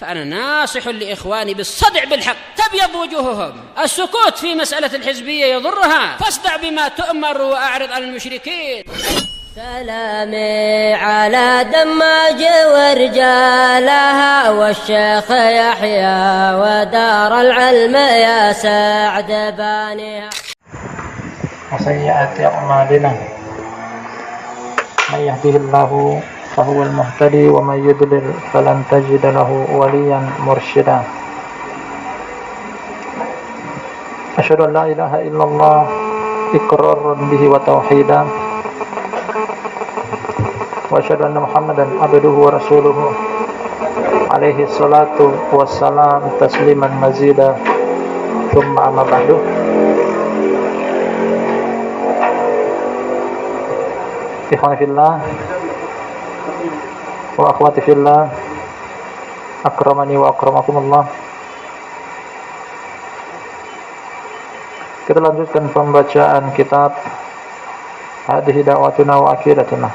فأنا ناصح لإخواني بالصدع بالحق تبيض وجوههم. السكوت في مسألة الحزبية يضرها، فاصدع بما تؤمر وأعرض عن المشركين. سلامي على دماج ورجالها والشيخ يحيى ودار العلم يا سعد بانيها. وسيئات أعمالنا من يهده الله فهو المهتدي ومن يضلل فلن تجد له وليا مرشدا. أشهد أن لا إله إلا الله إقرارا به وتوحيدا وأشهد أن محمدا عبده ورسوله عليه الصلاة والسلام تسليما مزيدا. ثم أما بعد. Ikhwani fillah wa akhwati fillah, akramani wa akramakumullah. Kita lanjutkan pembacaan kitab Hadhihi Da'watuna wa Aqidatuna.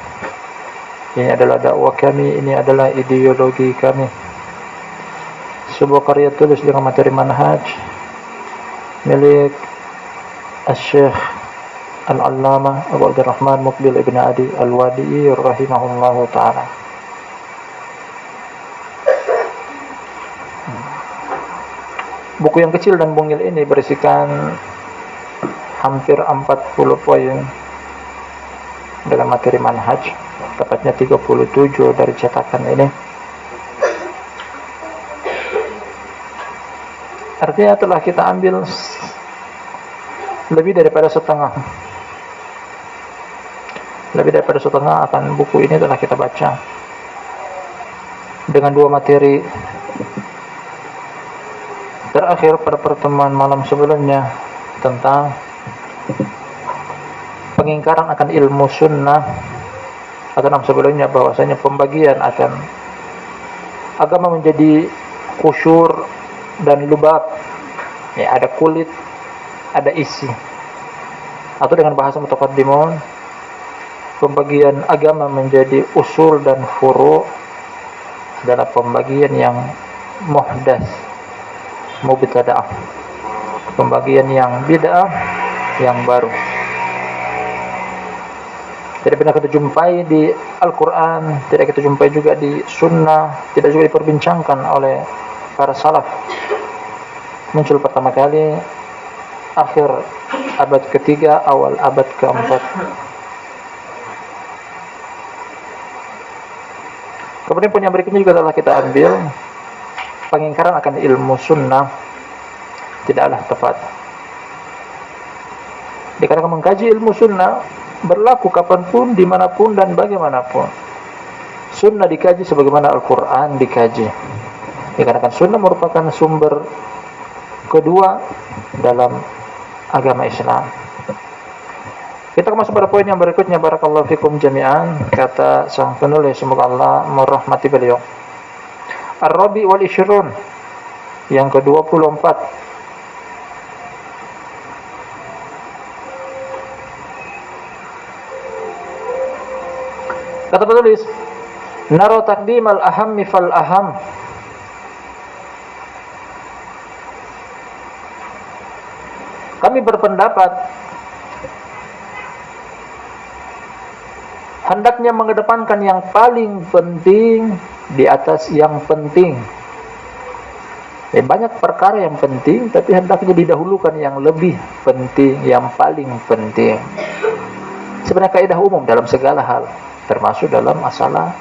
Ini adalah dakwah kami, ini adalah ideologi kami. Sebuah karya tulis dengan materi manhaj milik Al-Syekh Al-Allamah Abu Abdurrahman Muqbil Ibn Adi Al-Wadi'i rahimahullahu ta'ala. Buku yang kecil dan bungil ini berisikan hampir 40 poin dalam materi manhaj, tepatnya 37 dari cetakan ini. Artinya telah kita ambil lebih daripada setengah akan buku ini telah kita baca dengan dua materi terakhir pada pertemuan malam sebelumnya tentang pengingkaran akan ilmu sunnah, atau sebelumnya bahwasanya pembagian akan agama menjadi kusyur dan lubab, ya, ada kulit, ada isi, atau dengan bahasa mutaqaddimun, pembagian agama menjadi usul dan furu' adalah pembagian yang muhdas, mubtada'ah, pembagian yang bid'ah, yang baru. Tidak pernah kita jumpai di Al-Quran, tidak kita jumpai juga di Sunnah, tidak juga diperbincangkan oleh para salaf. Muncul pertama kali akhir abad ketiga, awal abad keempat. Kemudian poin yang berikutnya juga telah kita ambil, pengingkaran akan ilmu sunnah tidaklah tepat. Dikarenakan mengkaji ilmu sunnah berlaku kapanpun, dimanapun dan bagaimanapun. Sunnah dikaji sebagaimana Al-Quran dikaji. Dikarenakan sunnah merupakan sumber kedua dalam agama Islam. Kita masuk pada poin yang berikutnya. Barakallahu fikum jami'an. Kata sang penulis, semoga Allah merahmati beliau. Ar-Rabi wal Ishrun, yang ke-24. Kata penulis, naro taqdim al-ahammi fal aham. Kami berpendapat hendaknya mengedepankan yang paling penting di atas yang penting. Banyak perkara yang penting, tapi hendaknya didahulukan yang lebih penting, yang paling penting. Sebenarnya kaidah umum dalam segala hal, termasuk dalam masalah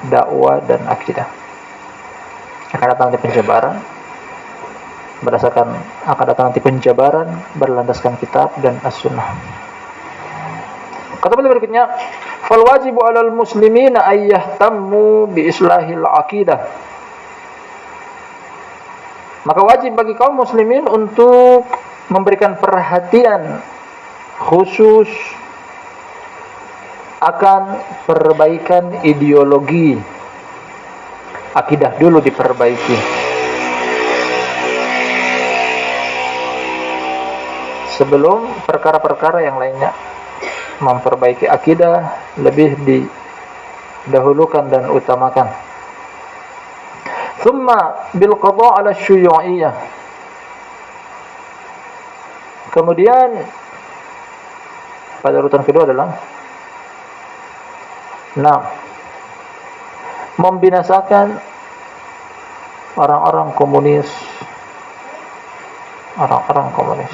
dakwah dan akidah. Akan datang nanti penjabaran, berlandaskan kitab dan as-sunnah. Kata beliau berikutnya, fal wajibu 'alal muslimina ay yahtammu bi islahil aqidah. Maka wajib bagi kaum muslimin untuk memberikan perhatian khusus akan perbaikan ideologi. Akidah dulu diperbaiki sebelum perkara-perkara yang lainnya. Memperbaiki akidah lebih didahulukan dan utamakan. Thumma bil qada' 'ala syuyu'iyyah. Kemudian pada urutan kedua adalah membinasakan orang-orang komunis. Orang-orang komunis.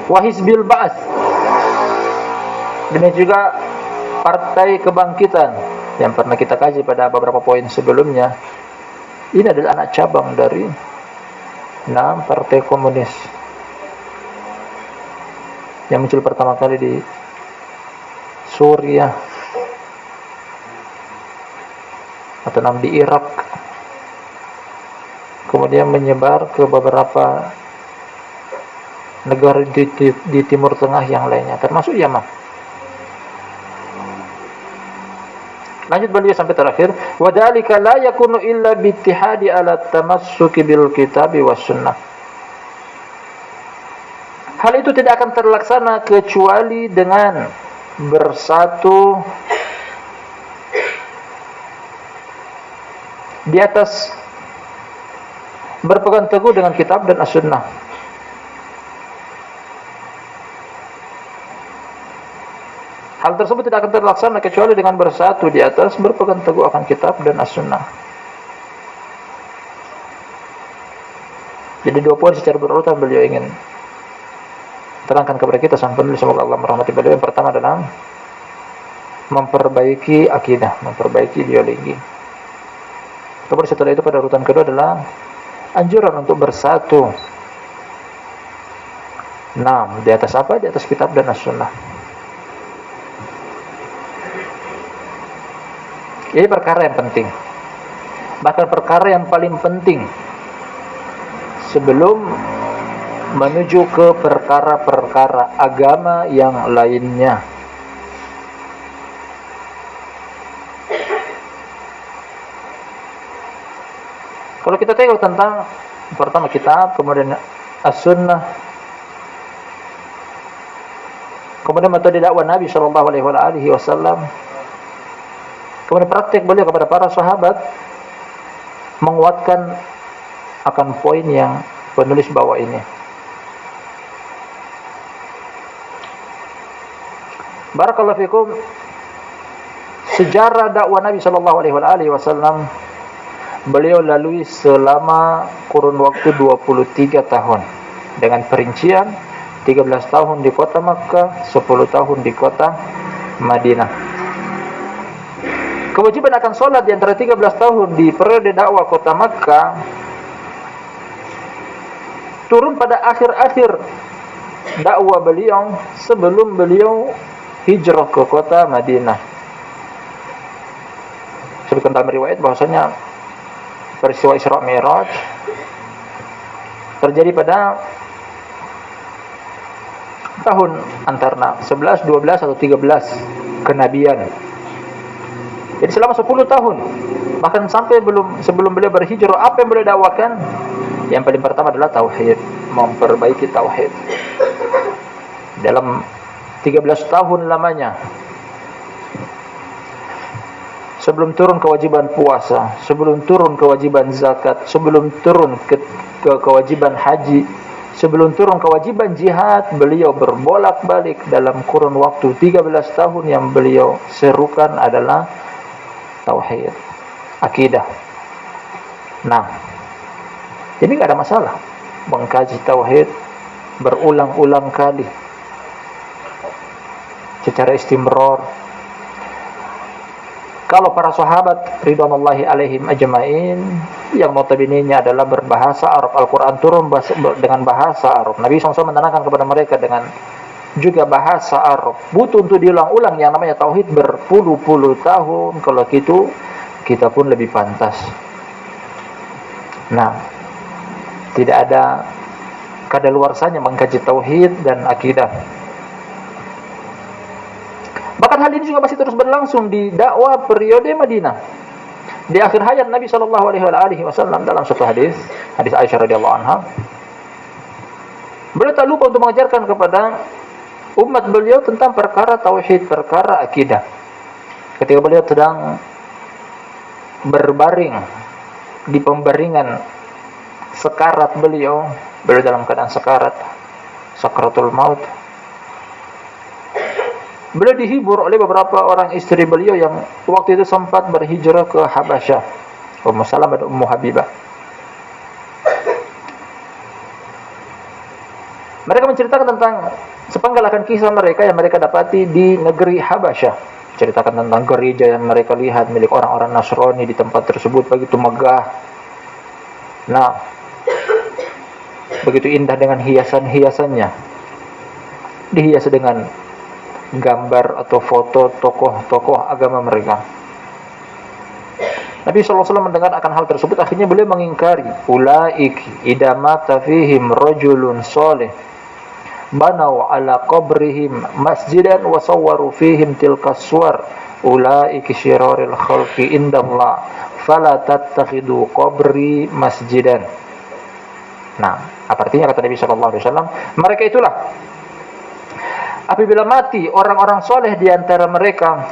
Wa Hizbil Ba'ats. Ini juga Partai Kebangkitan yang pernah kita kaji pada beberapa poin sebelumnya. Ini adalah anak cabang dari Partai Komunis yang muncul pertama kali di Suriah atau di Irak, kemudian menyebar ke beberapa negara di Timur Tengah yang lainnya, termasuk Yaman. Lanjut beliau sampai terakhir, wa dzalika la yakunu illa bi ittihadi ala tamassuki bil kitabi was sunnah. Hal itu tidak akan terlaksana kecuali dengan bersatu di atas berpegang teguh dengan kitab dan as-sunnah. Hal tersebut tidak akan terlaksana kecuali dengan bersatu di atas berpegang teguh akan kitab dan as-sunnah. Jadi dua poin secara berurutan beliau ingin terangkan kepada kita sampai penulis, semoga Allah merahmati beliau. Yang pertama adalah memperbaiki akidah, memperbaiki ideologi. Kemudian setelah itu pada urutan kedua adalah anjuran untuk bersatu. Di atas apa? Di atas kitab dan as-sunnah. Ini perkara yang penting, bahkan perkara yang paling penting sebelum menuju ke perkara-perkara agama yang lainnya. Kalau kita tengok tentang pertama kitab, kemudian as-sunnah, kemudian metode dakwah Nabi sallallahu alaihi wasallam, kemudian praktik beliau kepada para sahabat, menguatkan akan poin yang penulis bawah ini. Barakallahu fikum. Sejarah dakwah Nabi sallallahu alaihi wasallam beliau lalui selama kurun waktu 23 tahun dengan perincian 13 tahun di kota Makkah, 10 tahun di kota Madinah. Kewajiban akan sholat di antara 13 tahun di periode dakwah kota Makkah turun pada akhir-akhir dakwah beliau sebelum beliau hijrah ke kota Madinah. Sebutkan dalam riwayat bahwasanya peristiwa Isra Mi'raj terjadi pada tahun antara 11, 12 atau 13 kenabian. Jadi selama 10 tahun, bahkan sampai sebelum beliau berhijrah, apa yang beliau dakwakan? Yang paling pertama adalah tauhid, memperbaiki tauhid. Dalam 13 tahun lamanya, sebelum turun kewajiban puasa, sebelum turun kewajiban zakat, sebelum turun ke kewajiban haji, sebelum turun kewajiban jihad, beliau berbolak-balik dalam kurun waktu 13 tahun yang beliau serukan adalah tauhid, akidah. Ini enggak ada masalah mengkaji tauhid berulang-ulang kali secara istimrar. Kalau para sahabat ridwanullahi alaihim ajmain yang notabene-nya adalah berbahasa Arab, Al-Quran turun dengan bahasa Arab, Nabi SAW menerangkan kepada mereka dengan juga bahasa Arab, butuh untuk diulang-ulang yang namanya tauhid berpuluh-puluh tahun. Kalau gitu kita pun lebih pantas. Tidak ada kadaluarsanya mengkaji tauhid dan akidah. Bahkan hal ini juga masih terus berlangsung di dakwah periode Madinah. Di akhir hayat Nabi sallallahu alaihi wasallam, dalam satu hadis Aisyah radhiyallahu anha, beliau tak lupa untuk mengajarkan kepada umat beliau tentang perkara tauhid, perkara akidah. Ketika beliau sedang berbaring di pembaringan sekarat beliau dalam keadaan sakaratul maut, beliau dihibur oleh beberapa orang istri beliau yang waktu itu sempat berhijrah ke Habasyah, Ummu Salamah dan Ummu Habibah. Mereka menceritakan tentang sepenggal akan kisah mereka yang mereka dapati di negeri Habasyah. Ceritakan tentang gereja yang mereka lihat milik orang-orang Nasrani di tempat tersebut, begitu megah. Nah, begitu indah dengan hiasan-hiasannya. Dihias dengan gambar atau foto tokoh-tokoh agama mereka. Nabi SAW mendengar akan hal tersebut, akhirnya beliau mengingkari. Ulaik idamata fihim rajulun soleh banau ala qabrihim masjidan wa sawwaru fihim tilkas suwar ulaiki syiraril khalqi indallah fala tattakhidu qabri masjidan. Nah, apa artinya kata Nabi SAW? Mereka itulah apabila mati orang-orang soleh di antara mereka,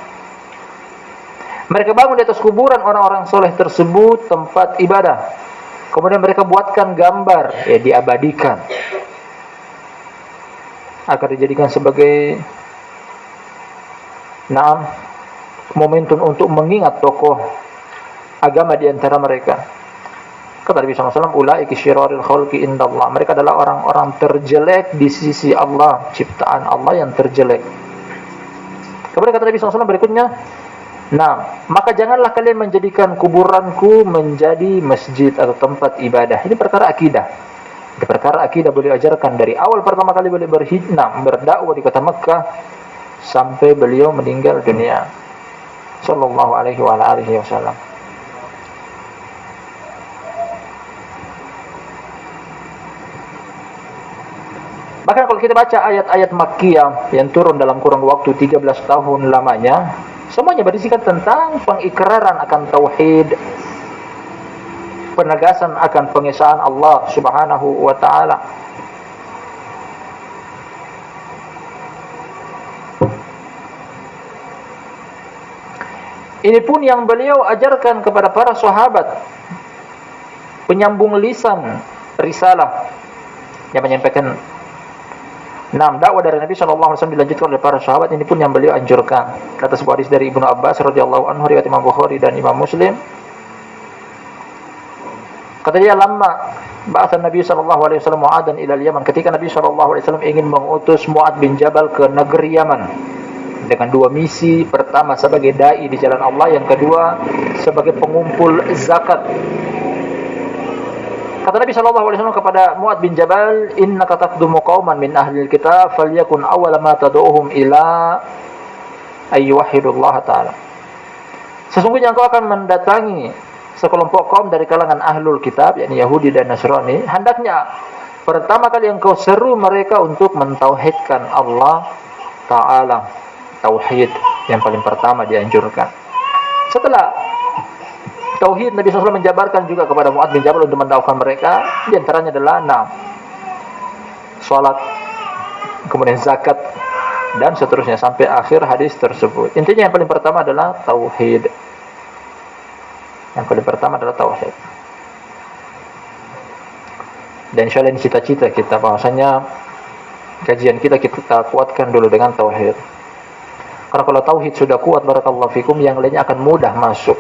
mereka bangun di atas kuburan orang-orang soleh tersebut tempat ibadah, kemudian mereka buatkan gambar, ya diabadikan, agar dijadikan sebagai momentum untuk mengingat tokoh agama di antara mereka. Kata Nabi SAW, ulaiki syiraril khalqi indallah. Mereka adalah orang-orang terjelek di sisi Allah, ciptaan Allah yang terjelek. Kemudian kata Nabi SAW berikutnya, nah, maka janganlah kalian menjadikan kuburanku menjadi masjid atau tempat ibadah. Ini perkara akidah. Di perkara akidah beliau ajarkan dari awal pertama kali beliau berdakwah di kota Mekah sampai beliau meninggal dunia, sallallahu alaihi wasallam. Bahkan kalau kita baca ayat-ayat Makkiyah yang turun dalam kurun waktu 13 tahun lamanya, semuanya berisikan tentang pengikraran akan tauhid, penegasan akan pengesaan Allah Subhanahu wa taala. Ini pun yang beliau ajarkan kepada para sahabat, penyambung lisan risalah yang menyampaikan dakwah dari Nabi SAW dilanjutkan oleh para sahabat. Ini pun yang beliau anjurkan. Kata sebuah hadis dari Ibnu Abbas radhiyallahu anhu riwayat Imam Bukhari dan Imam Muslim. Kata dia, lamma ba'atha Nabi SAW Mu'adan ila Yaman, ketika Nabi SAW ingin mengutus Mu'ad bin Jabal ke negeri Yaman dengan dua misi. Pertama sebagai dai di jalan Allah, yang kedua sebagai pengumpul zakat. Kata Nabi SAW kepada Mu'ad bin Jabal, innaka taqdumu qauman min ahlil kitab falyakun awwala ma tad'uhum ila ayyuhidullah ta'ala. Sesungguhnya engkau akan mendatangi sekelompok kaum dari kalangan ahlul kitab, yakni Yahudi dan Nasrani. Hendaknya pertama kali engkau seru mereka untuk mentauhidkan Allah Ta'ala. Tauhid yang paling pertama dianjurkan. Setelah tauhid, Nabi SAW menjabarkan juga kepada Mu'ad bin Jabal untuk mendakwahkan mereka. Di antaranya adalah salat, kemudian zakat, dan seterusnya sampai akhir hadis tersebut. Intinya yang paling pertama adalah tauhid. Yang paling pertama adalah tauhid. Dan insyaallah ini cita-cita kita, bahwasanya kajian kita kuatkan dulu dengan tauhid. Karena kalau tauhid sudah kuat, barakallahu fikum, yang lainnya akan mudah masuk.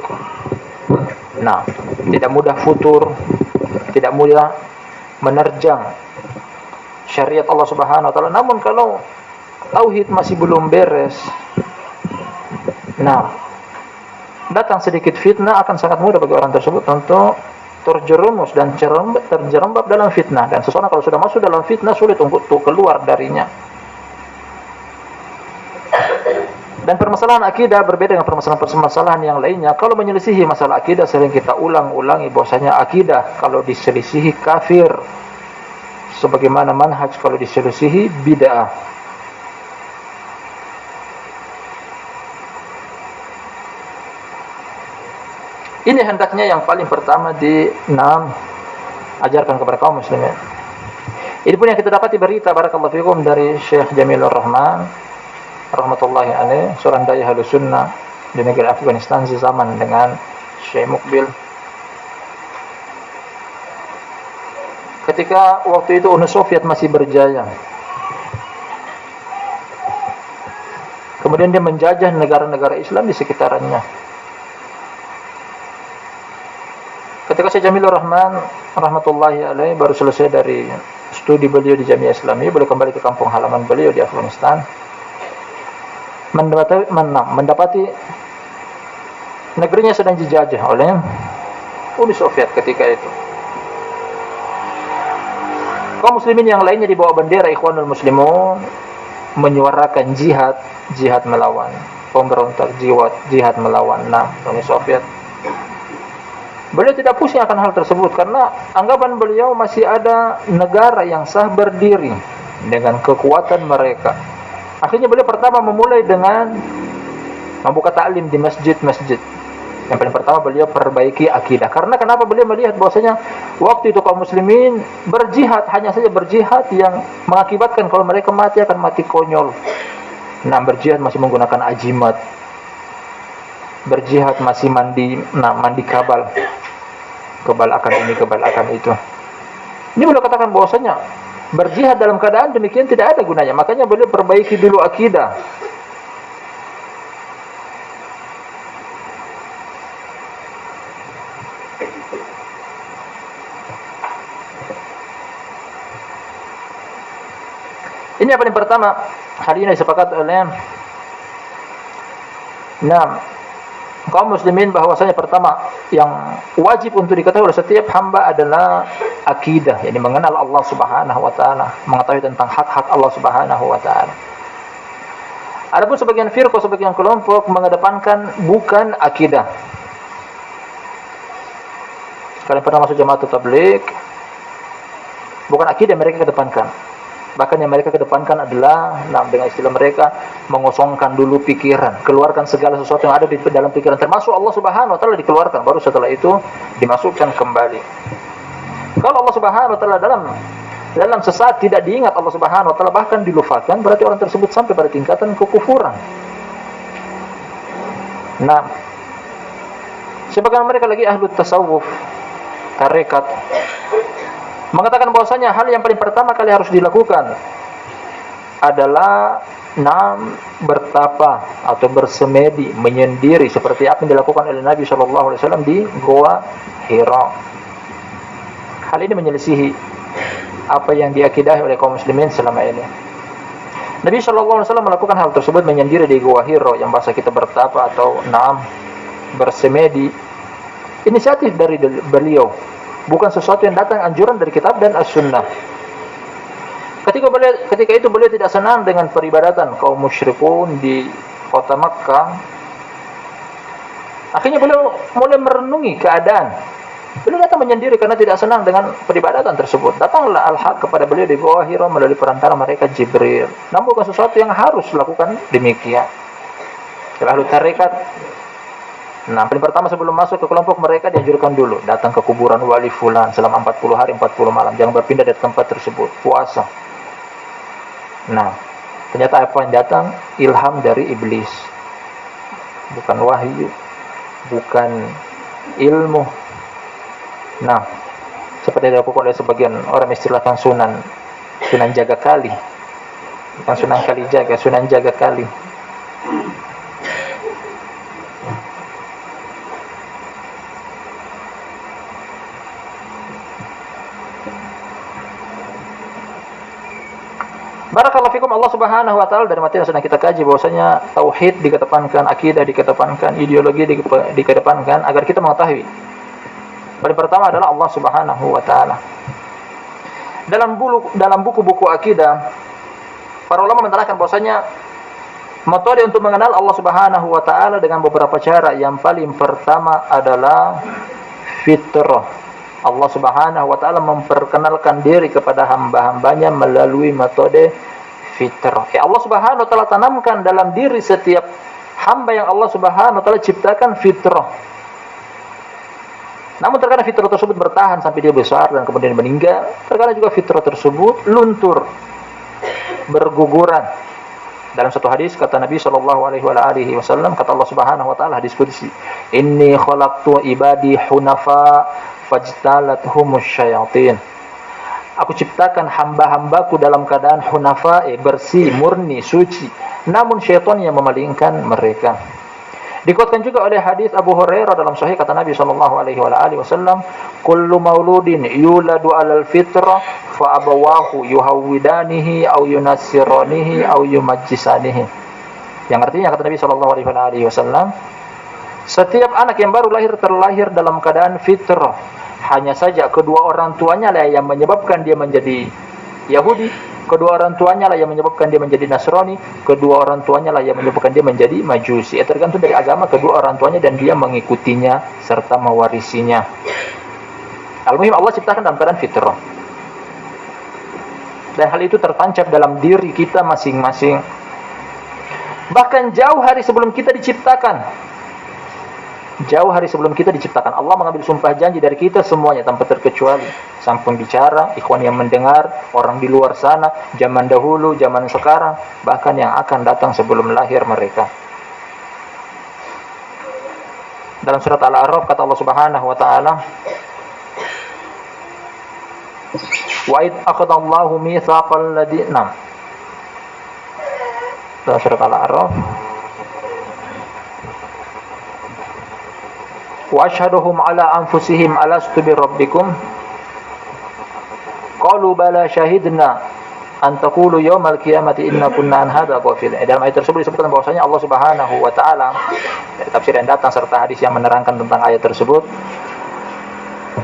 Nah, tidak mudah futur, tidak mudah menerjang syariat Allah Subhanahu wa taala. Namun kalau tauhid masih belum beres, datang sedikit fitnah, akan sangat mudah bagi orang tersebut untuk terjerumus dan terjerembab dalam fitnah. Dan seseorang kalau sudah masuk dalam fitnah, sulit untuk keluar darinya. Dan permasalahan akidah berbeda dengan permasalahan-permasalahan yang lainnya. Kalau menyelisihi masalah akidah, sering kita ulang-ulangi bahwasanya akidah kalau diselisihi kafir, sebagaimana manhaj kalau diselisihi bid'ah. Ini hendaknya yang paling pertama ajarkan kepada kaum muslimin. Ini pun yang kita dapati berita barakallahu fikum dari Syekh Jamilur Rahman rahmatullahi alaih, seorang dai Ahlus Sunnah di negeri Afghanistan sezaman dengan Syekh Mukbil. Ketika waktu itu Uni Soviet masih berjaya, kemudian dia menjajah negara-negara Islam di sekitarannya. Ketika Syekh Jamilur Rahman rahmatullahi alaih baru selesai dari studi beliau di Jamiah Islamiyah, beliau kembali ke kampung halaman beliau di Afghanistan, mendapati negerinya sedang dijajah oleh Uni Soviet ketika itu. Kaum muslimin yang lainnya di bawah bendera Ikhwanul Muslimun menyuarakan jihad melawan pemberontak, jihad melawan Uni Soviet. Beliau tidak pusing akan hal tersebut karena anggapan beliau masih ada negara yang sah berdiri dengan kekuatan mereka. Akhirnya beliau pertama memulai dengan membuka ta'lim di masjid-masjid. Yang paling pertama beliau perbaiki akidah. Karena kenapa beliau melihat bahwasanya waktu itu kaum muslimin berjihad, hanya saja berjihad yang mengakibatkan kalau mereka mati akan mati konyol. Berjihad masih menggunakan ajimat. Berjihad masih mandi kabal akan ini, kabal akan itu. Ini beliau katakan bahwasanya berjihad dalam keadaan demikian tidak ada gunanya. Makanya beliau perbaiki dulu akidah. Ini yang paling pertama, hal ini disepakati oleh kaum muslimin bahwasanya pertama yang wajib untuk diketahui oleh setiap hamba adalah akidah, yakni mengenal Allah Subhanahu wa taala, mengetahui tentang hak-hak Allah Subhanahu wa taala. Adapun sebagian firqah, sebagian kelompok mengedepankan bukan akidah. Kalian pernah masuk jamaah tabligh, bukan akidah mereka kedepankan. Bahkan yang mereka kedepankan adalah dengan istilah mereka mengosongkan dulu pikiran, keluarkan segala sesuatu yang ada di dalam pikiran, termasuk Allah Subhanahu wa taala dikeluarkan, baru setelah itu dimasukkan kembali. Kalau Allah Subhanahu wa taala dalam sesaat tidak diingat Allah Subhanahu wa taala, bahkan dilupakan, berarti orang tersebut sampai pada tingkatan kekufuran. Sebagian mereka lagi ahlu tasawuf, tarekat, mengatakan bahwasanya hal yang paling pertama kali harus dilakukan adalah bertapa atau bersemedi, menyendiri seperti apa yang dilakukan oleh Nabi SAW di Goa Hira. Hal ini menyelisihi apa yang diakidahi oleh kaum muslimin selama ini. Nabi SAW melakukan hal tersebut, menyendiri di Goa Hira, yang bahasa kita bertapa atau bersemedi. Inisiatif dari beliau, bukan sesuatu yang datang anjuran dari kitab dan as-sunnah. Ketika itu beliau tidak senang dengan peribadatan kaum musyrikun di kota Makkah. Akhirnya beliau mulai merenungi keadaan. Beliau datang menyendiri karena tidak senang dengan peribadatan tersebut. Datanglah Al-Haq kepada beliau di Goa Hira melalui perantara mereka Jibril. Namun bukan sesuatu yang harus dilakukan demikian. Lalu tarekat, paling pertama sebelum masuk ke kelompok mereka dianjurkan dulu datang ke kuburan wali fulan selama 40 hari 40 malam, jangan berpindah dari tempat tersebut, puasa. Ternyata apa yang datang? Ilham dari iblis, bukan wahyu, bukan ilmu. Seperti dilakukan oleh sebagian orang istilahkan sunan jaga kali, bukan sunan kali jaga, sunan jaga kali. Barakallahu fikum. Allah Subhanahu wa taala dari materi yang sedang kita kaji bahwasanya tauhid dikedepankan, akidah dikedepankan, ideologi dikedepankan agar kita mengetahui. Paling pertama adalah Allah Subhanahu wa taala. Dalam buku-buku akidah, para ulama menerangkan bahwasanya metode untuk mengenal Allah Subhanahu wa taala dengan beberapa cara. Yang paling pertama adalah fitrah. Allah Subhanahu wa taala memperkenalkan diri kepada hamba-hambanya melalui metode fitrah. Allah Subhanahu wa taala tanamkan dalam diri setiap hamba yang Allah Subhanahu wa taala ciptakan fitrah. Namun terkadang fitrah tersebut bertahan sampai dia besar dan kemudian meninggal. Terkadang juga fitrah tersebut luntur, berguguran. Dalam satu hadis kata Nabi SAW, kata Allah Subhanahu wa taala, hadis qudsi, "Inni khalaqtu ibadi hunafa fajtalathumus syayatin." Aku ciptakan hamba-hambaku dalam keadaan hunafa, bersih, murni, suci. Namun syaitan yang memalingkan mereka. Dikuatkan juga oleh hadis Abu Hurairah dalam sahih kata Nabi SAW, "Kullu mauludin yuladu 'alal fitrah fa abawahu yuhawwidanihi aw yunassiranihi aw yumajjisanihi." Yang artinya kata Nabi SAW, setiap anak yang baru lahir terlahir dalam keadaan fitrah. Hanya saja kedua orang tuanya lah yang menyebabkan dia menjadi Yahudi, kedua orang tuanya lah yang menyebabkan dia menjadi Nasrani, kedua orang tuanya lah yang menyebabkan dia menjadi Majusi. Tergantung dari agama kedua orang tuanya dan dia mengikutinya serta mewarisinya. Al-muhim Allah ciptakan dalam keadaan fitrah. Dan hal itu tertancap dalam diri kita masing-masing. Bahkan jauh hari sebelum kita diciptakan. Jauh hari sebelum kita diciptakan, Allah mengambil sumpah janji dari kita semuanya tanpa terkecuali. Sang pembicara, ikhwan yang mendengar, orang di luar sana, zaman dahulu, zaman sekarang, bahkan yang akan datang sebelum lahir mereka. Dalam surat Al-A'raf kata Allah Subhanahu wa taala, "Wa id akhadallahu mitsaqal ladina." Dalam surat Al-A'raf, wa ashhaduhum ala anfusihim alastu bi rabbikum qalu bala syahidna an taqulu yaumal qiyamati inna kunna an hadza ghafilin. Dalam ayat tersebut disebutkan bahwasanya Allah Subhanahu wa taala, dari tafsir yang datang serta hadis yang menerangkan tentang ayat tersebut,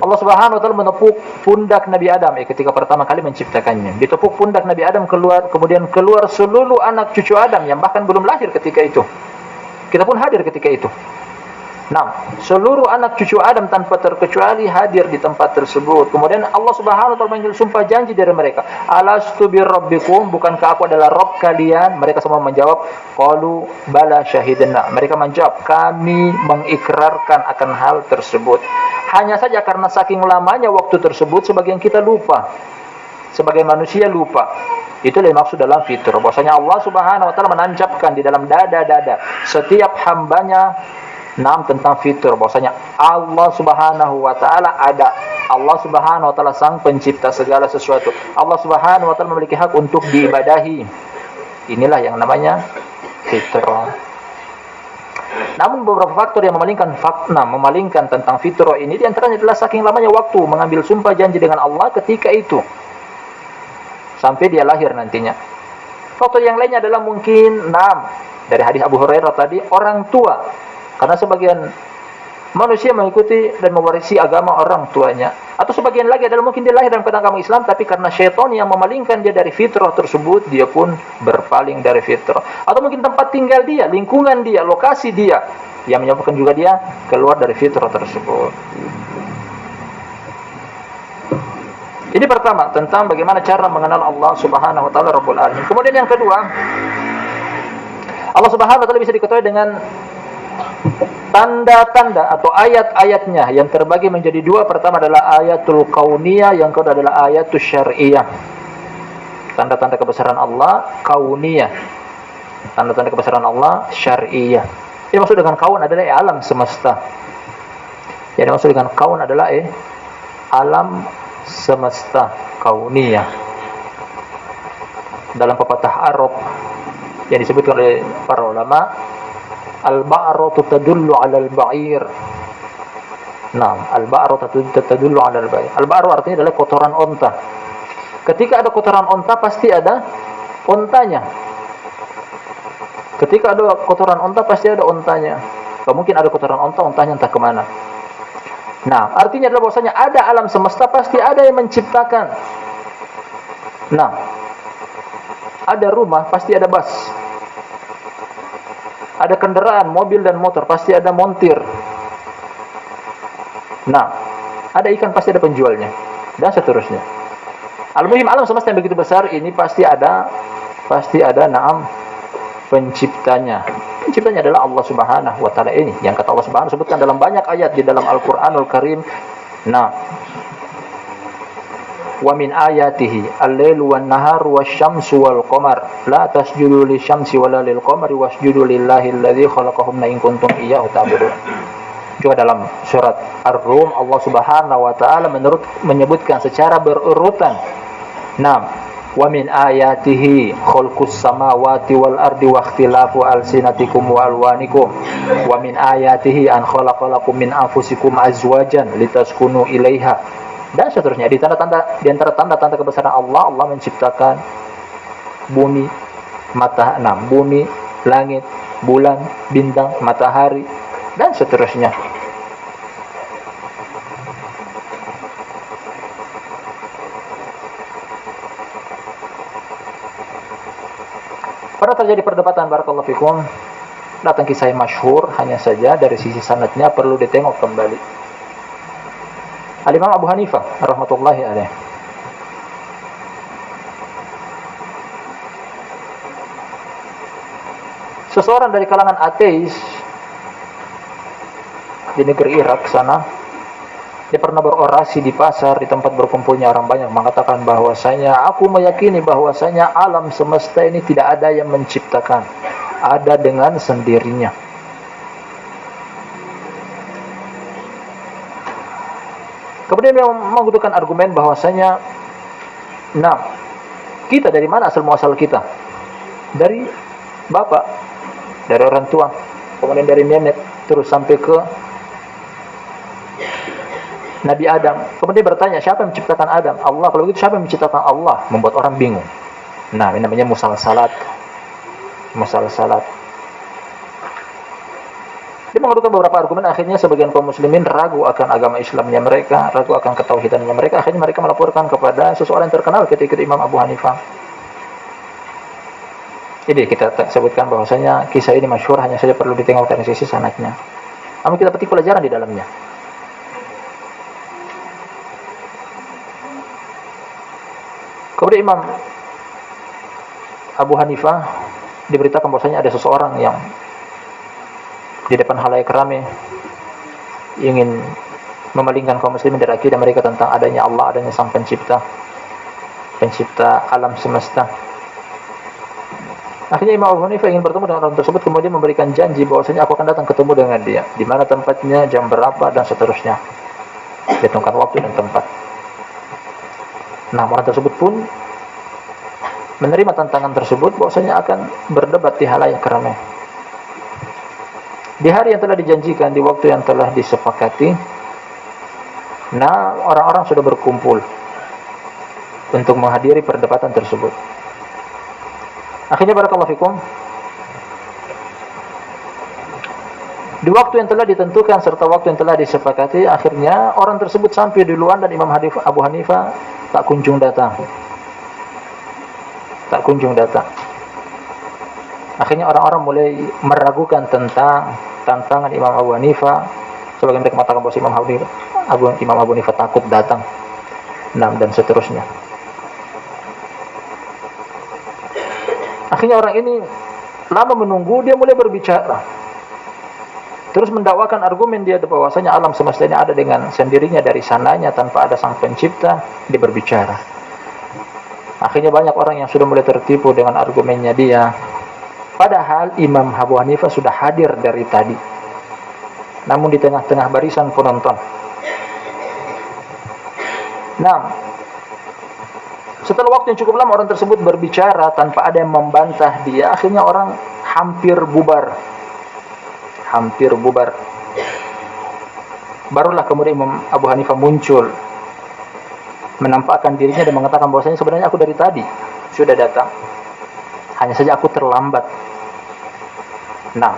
Allah Subhanahu wa taala menepuk pundak Nabi Adam ketika pertama kali menciptakannya. Ditepuk pundak Nabi Adam, kemudian keluar seluruh anak cucu Adam yang bahkan belum lahir ketika itu. Kita pun hadir ketika itu. Nah, seluruh anak cucu Adam tanpa terkecuali hadir di tempat tersebut. Kemudian Allah Subhanahu wa taala mengambil sumpah janji dari mereka. Alastu birabbikum, bukankah aku adalah Rabb kalian? Mereka semua menjawab, qalu bala syahidna. Mereka menjawab, kami mengikrarkan akan hal tersebut. Hanya saja karena saking lamanya waktu tersebut, sebagian kita lupa. Sebagai manusia lupa. Itulah yang maksud dalam fitrah. Bahwasanya Allah Subhanahu wa taala menancapkan di dalam dada-dada setiap hambanya tentang fitrah, bahwasanya Allah Subhanahu wa taala ada. Allah Subhanahu wa taala sang pencipta segala sesuatu. Allah Subhanahu wa taala memiliki hak untuk diibadahi. Inilah yang namanya fitrah. Namun beberapa faktor yang memalingkan tentang fitrah ini, di antaranya adalah saking lamanya waktu mengambil sumpah janji dengan Allah ketika itu sampai dia lahir nantinya. Faktor yang lainnya adalah mungkin dari hadis Abu Hurairah tadi, orang tua. Karena sebagian manusia mengikuti dan mewarisi agama orang tuanya. Atau sebagian lagi adalah mungkin dia lahir dalam keadaan agama Islam, tapi karena syaitan yang memalingkan dia dari fitrah tersebut, dia pun berpaling dari fitrah. Atau mungkin tempat tinggal dia, lingkungan dia, lokasi dia, yang menyebabkan juga dia keluar dari fitrah tersebut. Ini pertama, tentang bagaimana cara mengenal Allah Subhanahu wa taala Rabbul Alamin. Kemudian yang kedua, Allah Subhanahu wa taala bisa diketahui dengan tanda-tanda atau ayat-ayatnya yang terbagi menjadi dua. Pertama adalah ayatul kauniyah, yang kedua adalah ayatul syar'iyah. Tanda-tanda kebesaran Allah kauniyah, tanda-tanda kebesaran Allah syar'iyah. Ini maksud dengan kaun adalah alam semesta. Jadi maksud dengan kaun adalah alam semesta kauniyah. Dalam pepatah Arab yang disebutkan oleh para ulama, al-ba'ratu tadullu 'ala al-ba'ir. Al-ba'ratu tadullu 'ala al-ba'ir. Al-ba'ru artinya adalah kotoran onta. Ketika ada kotoran onta pasti ada ontanya. Ketika ada kotoran onta pasti ada ontanya. Tidak mungkin ada kotoran onta, ontanya entah kemana. Artinya adalah bahwasanya ada alam semesta, pasti ada yang menciptakan. Ada rumah, pasti ada bas. Ada kendaraan, mobil dan motor, pasti ada montir. Ada ikan, pasti ada penjualnya, dan seterusnya. Al-muhim alam semesta yang begitu besar ini pasti ada penciptanya. Penciptanya adalah Allah Subhanahu wa taala ini, yang kata Allah Subhanahu sebutkan dalam banyak ayat di dalam Al-Qur'anul Karim, Nah, wa min ayatihi al-lailu wan-naharu wasyamsu wal-qamar la tasjudu lisyamsi wala lil-qamari wasjudu lillahi alladzi khalaqahunna in kuntum iyyahu ta'budun. Juga dalam surat Ar-Rum Allah Subhanahu wa taala menyebutkan secara berurutan. Nah, wa min ayatihi khalqus samawati wal ardi wa ikhtilafu alsinatikum wa alwanikum wa min ayatihi an khalaqalakum min anfusikum azwajan litaskunu ilaiha, dan seterusnya. Di antara tanda-tanda kebesaran Allah, Allah menciptakan bumi, bumi, langit, bulan, bintang, matahari, dan seterusnya. Pernah terjadi perdebatan, barakallahu fikum, datang kisah yang masyhur, hanya saja dari sisi sanadnya perlu ditengok kembali. Al-Imam Abu Hanifah rahmatullahi alaih seseorang dari kalangan ateis di negeri Irak sana, dia pernah berorasi di pasar, di tempat berkumpulnya orang banyak, mengatakan bahwasanya aku meyakini bahwasanya alam semesta ini tidak ada yang menciptakan, ada dengan sendirinya. Kemudian dia menggunakan argumen bahwasanya, nah, kita dari mana asal muasal kita? Dari bapak, dari orang tua, kemudian dari nenek, terus sampai ke Nabi Adam. Kemudian bertanya, siapa yang menciptakan Adam? Allah. Kalau gitu siapa yang menciptakan Allah? Membuat orang bingung. Nah, ini namanya musalsalat. Dia mengeluarkan beberapa argumen, akhirnya sebagian kaum muslimin ragu akan agama Islamnya mereka, ragu akan ketauhidannya mereka. Akhirnya mereka melaporkan kepada seseorang yang terkenal ketika Imam Abu Hanifah. Jadi kita sebutkan bahwasanya kisah ini masyhur, hanya saja perlu ditengok dari sisi sanadnya. Namun kita petik pelajaran di dalamnya. Kemudian Imam Abu Hanifah diberitakan bahwasanya ada seseorang yang di depan halayak ramai ingin memalingkan kaum muslimin dari akidah mereka tentang adanya Allah, adanya Sang Pencipta alam semesta. Akhirnya Imam Abu Hanifah ingin bertemu dengan orang tersebut, kemudian memberikan janji bahwasanya aku akan datang ketemu dengan dia, di mana tempatnya, jam berapa, dan seterusnya. Ditentukan waktu dan tempat. Nah, orang tersebut pun menerima tantangan tersebut bahwasanya akan berdebat di halayak ramai. Di hari yang telah dijanjikan, di waktu yang telah disepakati, nah, orang-orang sudah berkumpul untuk menghadiri perdebatan tersebut. Akhirnya barakallahu fikum, di waktu yang telah ditentukan serta waktu yang telah disepakati, akhirnya orang tersebut sampai duluan dan Imam Abu Hanifah tak kunjung datang. Akhirnya orang-orang mulai meragukan tentang tantangan Imam Abu Hanifah. Sebagian mereka mengatakan bahwa Imam Abu Hanifah takut datang, dan seterusnya. Akhirnya orang ini lama menunggu, dia mulai berbicara, terus mendakwakan argumen dia bahwasanya alam semesta ini ada dengan sendirinya dari sananya tanpa ada Sang Pencipta. Dia berbicara. Akhirnya banyak orang yang sudah mulai tertipu dengan argumennya dia. Padahal Imam Abu Hanifah sudah hadir dari tadi, namun di tengah-tengah barisan penonton. Nah, setelah waktu yang cukup lama orang tersebut berbicara tanpa ada yang membantah dia, akhirnya orang hampir bubar. Barulah kemudian Imam Abu Hanifah muncul, menampakkan dirinya dan mengatakan bahwasanya sebenarnya aku dari tadi sudah datang, hanya saja aku terlambat. Nah,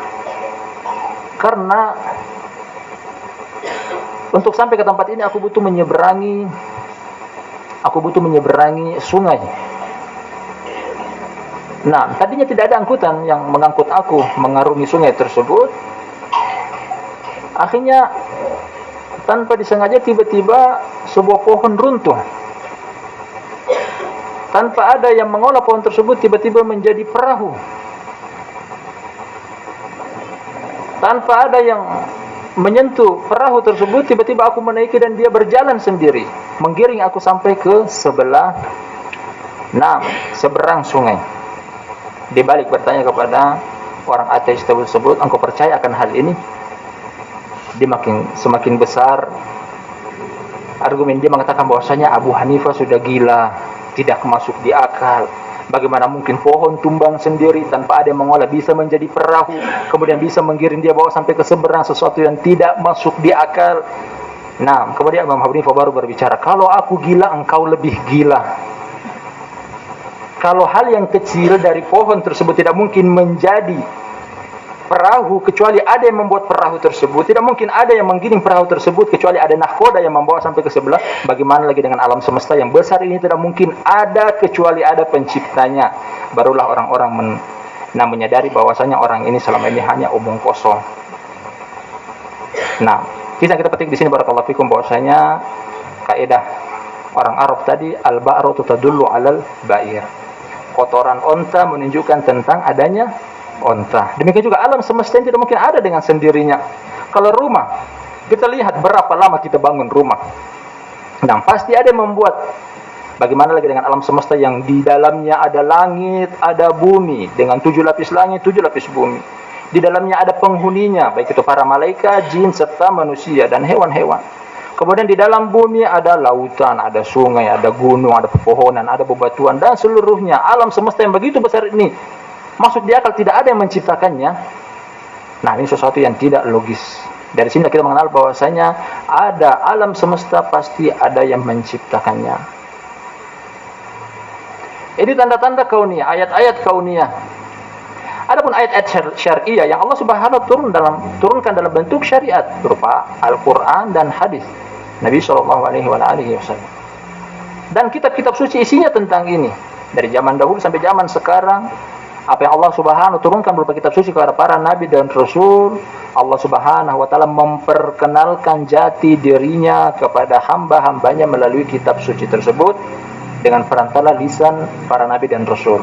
karena untuk sampai ke tempat ini aku butuh menyeberangi sungai. Nah, tadinya tidak ada angkutan yang mengangkut aku mengarungi sungai tersebut. Akhirnya tanpa disengaja tiba-tiba sebuah pohon runtuh. Tanpa ada yang mengolah pohon tersebut, tiba-tiba menjadi perahu. Tanpa ada yang menyentuh perahu tersebut, tiba-tiba aku menaiki dan dia berjalan sendiri, menggiring aku sampai ke seberang sungai. Dia balik bertanya kepada orang ateis tersebut, engkau percaya akan hal ini? Dia semakin besar argumen, dia mengatakan bahwasanya Abu Hanifah sudah gila, tidak masuk di akal. Bagaimana mungkin pohon tumbang sendiri tanpa ada yang mengolah bisa menjadi perahu, kemudian bisa menggiring dia bawa sampai ke seberang, sesuatu yang tidak masuk di akal. Nah, kemudian Imam Abu Hanifah baru berbicara, kalau aku gila, engkau lebih gila. Kalau hal yang kecil dari pohon tersebut tidak mungkin menjadi perahu kecuali ada yang membuat perahu tersebut, tidak mungkin ada yang menggiring perahu tersebut kecuali ada nahkoda yang membawa sampai ke sebelah. Bagaimana lagi dengan alam semesta yang besar ini, tidak mungkin ada kecuali ada penciptanya. Barulah orang-orang menyadari bahwasanya orang ini selama ini hanya omong kosong. Nah, kita petik di sini barakallahu fikum bahwasanya kaidah orang Arab tadi, al-ba'ru tadullu 'alal ba'ir. Kotoran onta menunjukkan tentang adanya onta. Demikian juga alam semesta yang tidak mungkin ada dengan sendirinya. Kalau rumah, kita lihat berapa lama kita bangun rumah. Dan pasti ada yang membuat. Bagaimana lagi dengan alam semesta yang di dalamnya ada langit, ada bumi, dengan 7 lapis langit, 7 lapis bumi. Di dalamnya ada penghuninya, baik itu para malaikat, jin, serta manusia dan hewan-hewan. Kemudian di dalam bumi ada lautan, ada sungai, ada gunung, ada pepohonan, ada bebatuan, dan seluruhnya. Alam semesta yang begitu besar ini, masuk di akal, tidak ada yang menciptakannya. Nah, ini sesuatu yang tidak logis. Dari sini kita mengenal bahwasanya ada alam semesta, pasti ada yang menciptakannya. Ini tanda-tanda kauniyah, ayat-ayat kauniyah. Adapun ayat-ayat syariah yang Allah Subhanahu wa taala turunkan dalam bentuk syariat berupa Al-Qur'an dan hadis Nabi sallallahu alaihi wasallam. Dan kitab-kitab suci isinya tentang ini. Dari zaman dahulu sampai zaman sekarang, apa yang Allah Subhanahu turunkan berupa kitab suci kepada para nabi dan rasul, Allah Subhanahu wa taala memperkenalkan jati dirinya kepada hamba-hambanya melalui kitab suci tersebut dengan perantara lisan para nabi dan rasul.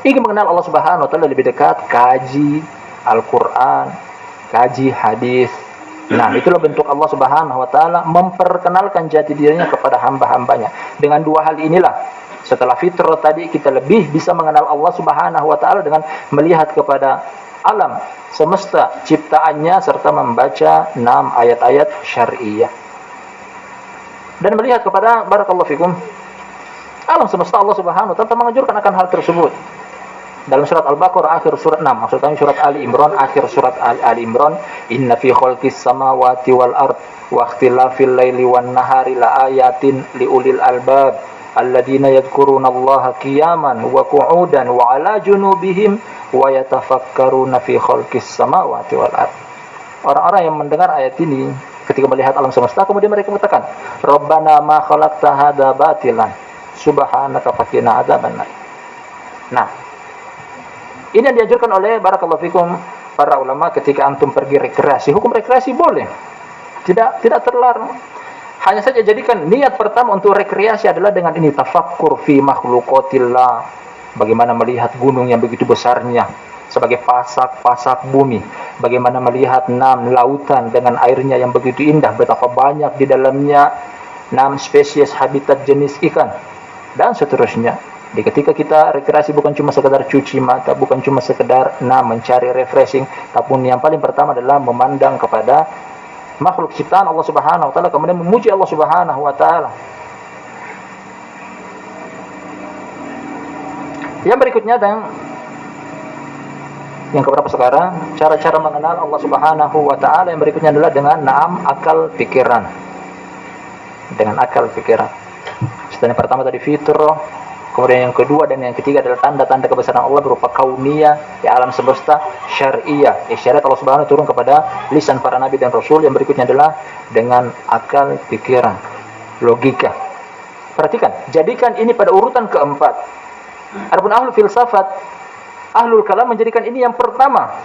Ingin mengenal Allah Subhanahu wa taala lebih dekat, kaji Al-Qur'an, kaji hadis. Nah, itulah bentuk Allah Subhanahu wa taala memperkenalkan jati dirinya kepada hamba-hambanya. Dengan dua hal inilah, setelah fitrah tadi, kita lebih bisa mengenal Allah Subhanahu wa taala dengan melihat kepada alam semesta ciptaannya serta membaca 6 ayat-ayat syariah. Dan melihat kepada barakallahu fikum alam semesta, Allah Subhanahu wa taala menganjurkan akan hal tersebut. Dalam surat Al-Baqarah akhir surat 6, maksud kami surat Ali Imran akhir surat Ali Imran, inna fi khalqis samawati wal ard wa ikhtilafil laili wan nahari la ayatin liulil albab alladzina yadhkurunallaha qiyaman wa qu'udan wa 'ala junubihim wa yatafakkaruna fi khalqis samawati wal ard. Orang-orang yang mendengar ayat ini ketika melihat alam semesta, kemudian mereka mengatakan, Rabbana ma khalaqta hadza batilan subhanaka faqina adzabannar. Nah, ini yang diajarkan oleh barakallahu fikum para ulama ketika antum pergi rekreasi. Hukum rekreasi boleh, tidak terlarang. Hanya saja jadikan niat pertama untuk rekreasi adalah dengan ini, tafakkur fi makhluqatillah. Bagaimana melihat gunung yang begitu besarnya sebagai pasak-pasak bumi. Bagaimana melihat 6 lautan dengan airnya yang begitu indah, betapa banyak di dalamnya 6 spesies habitat jenis ikan dan seterusnya. Di ketika kita rekreasi bukan cuma sekedar cuci mata, bukan cuma sekedar mencari refreshing, tapi yang paling pertama adalah memandang kepada makhluk ciptaan Allah Subhanahu wa taala, kemudian memuji Allah Subhanahu wa taala. Yang berikutnya dan yang keberapa sekarang, cara-cara mengenal Allah Subhanahu wa taala yang berikutnya adalah dengan akal pikiran. Dengan akal pikiran. Setelah yang pertama tadi fitrah, kemudian yang kedua dan yang ketiga adalah tanda-tanda kebesaran Allah berupa kauniyah, di alam semesta, syariah. Syariat Allah Subhanahu turun kepada lisan para nabi dan rasul. Yang berikutnya adalah dengan akal pikiran, logika. Perhatikan, jadikan ini pada urutan keempat. Adapun ahlul filsafat, ahlul kalam menjadikan ini yang pertama.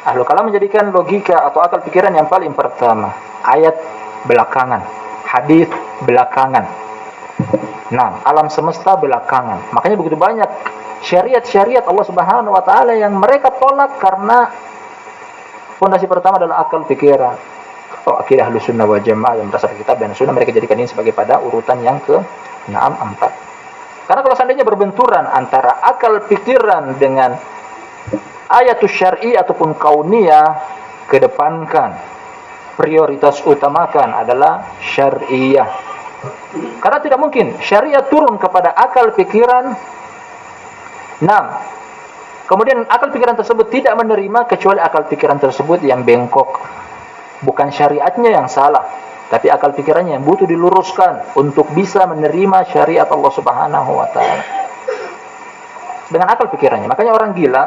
Ahlul kalam menjadikan logika atau akal pikiran yang paling pertama. Ayat belakangan, hadis belakangan. Nah, alam semesta belakangan. Makanya begitu banyak syariat-syariat Allah Subhanahu wa taala yang mereka tolak karena fondasi pertama adalah akal pikiran. Kalau akidah Ahlussunnah wal Jamaah yang berdasarkan kitab dan sunnah, mereka jadikan ini sebagai pada urutan yang ke-6, 4. Karena kalau seandainya berbenturan antara akal pikiran dengan ayatus syar'i ataupun kauniyah, kedepankan, prioritas utamakan adalah syariah. Karena tidak mungkin syariat turun kepada akal pikiran. 6. Kemudian akal pikiran tersebut tidak menerima kecuali akal pikiran tersebut yang bengkok. Bukan syariatnya yang salah, tapi akal pikirannya yang butuh diluruskan untuk bisa menerima syariat Allah Subhanahu wa taala. Dengan akal pikirannya. Makanya orang gila,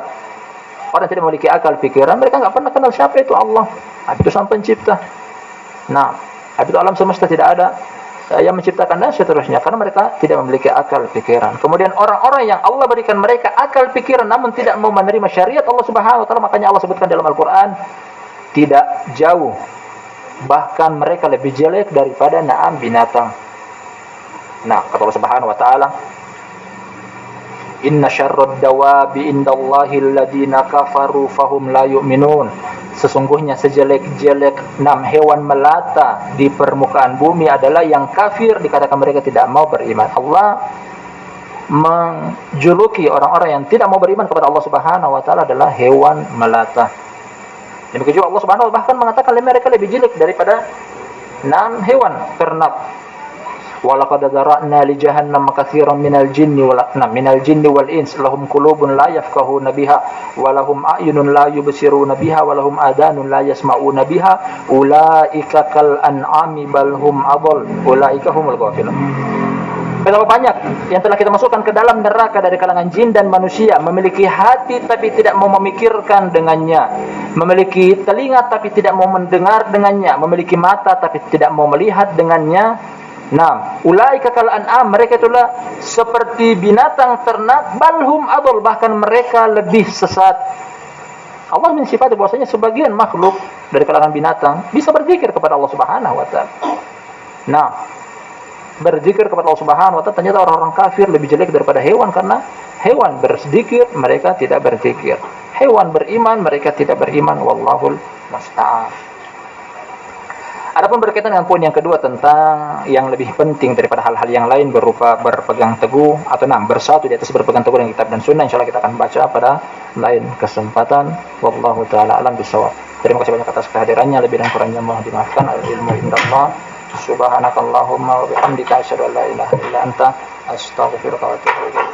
orang yang tidak memiliki akal pikiran, mereka enggak pernah kenal siapa itu Allah. Itu Sang Pencipta. Nah, itu alam semesta tidak ada yang menciptakan dan seterusnya, karena mereka tidak memiliki akal pikiran. Kemudian orang-orang yang Allah berikan mereka akal pikiran namun tidak mau menerima syariat Allah Subhanahu wa taala, makanya Allah sebutkan dalam Al-Qur'an, tidak jauh, bahkan mereka lebih jelek daripada na'am binatang. Nah, kata Allah Subhanahu wa taala, inna syarrad dawabi indallahi alladhina kafaru fahum la yu'minun. Sesungguhnya sejelek-jelek 6 hewan melata di permukaan bumi adalah yang kafir, dikatakan mereka tidak mau beriman. Allah menjuluki orang-orang yang tidak mau beriman kepada Allah Subhanahu wa taala adalah hewan melata. Demikian juga Allah Subhanahu wa taala bahkan mengatakan mereka lebih jelek daripada 6 hewan ternak. Walaqad zara'na li jahannam katsiran minal jinni wal ins lahum qulubun la yafqahuna biha wa lahum a'yunun la yubsiruna biha wa lahum adanun la yasma'una biha ulaika kal an'ami bal hum adall ulaika humul ghafilun. Betapa banyak yang telah kita masukkan ke dalam neraka dari kalangan jin dan manusia, memiliki hati tapi tidak mau memikirkan dengannya, memiliki telinga tapi tidak mau mendengar dengannya, memiliki mata tapi tidak mau melihat dengannya. Nah, ulaika kal an'am, mereka itulah seperti binatang ternak, balhum adol, bahkan mereka lebih sesat. Allah mensifati bahwasanya sebagian makhluk dari kalangan binatang bisa berzikir kepada Allah Subhanahu wa taala. Nah, berzikir kepada Allah Subhanahu wa taala, ternyata orang-orang kafir lebih jelek daripada hewan, karena hewan berzikir, mereka tidak berzikir. Hewan beriman, mereka tidak beriman. Wallahul musta'an. Adapun berkaitan dengan poin yang kedua tentang yang lebih penting daripada hal-hal yang lain berupa berpegang teguh atau bersatu di atas berpegang teguh dengan kitab dan sunnah, insyaallah kita akan baca pada lain kesempatan. Wallahu taala alam bisawab. Terima kasih banyak atas kehadirannya, lebih dan kurangnya mohon dimaafkan. Al-ilmu indallah. Subhanakallahumma wa bihamdika asyhadu an la ilaha illa anta astaghfiruka wa atubu ilaik.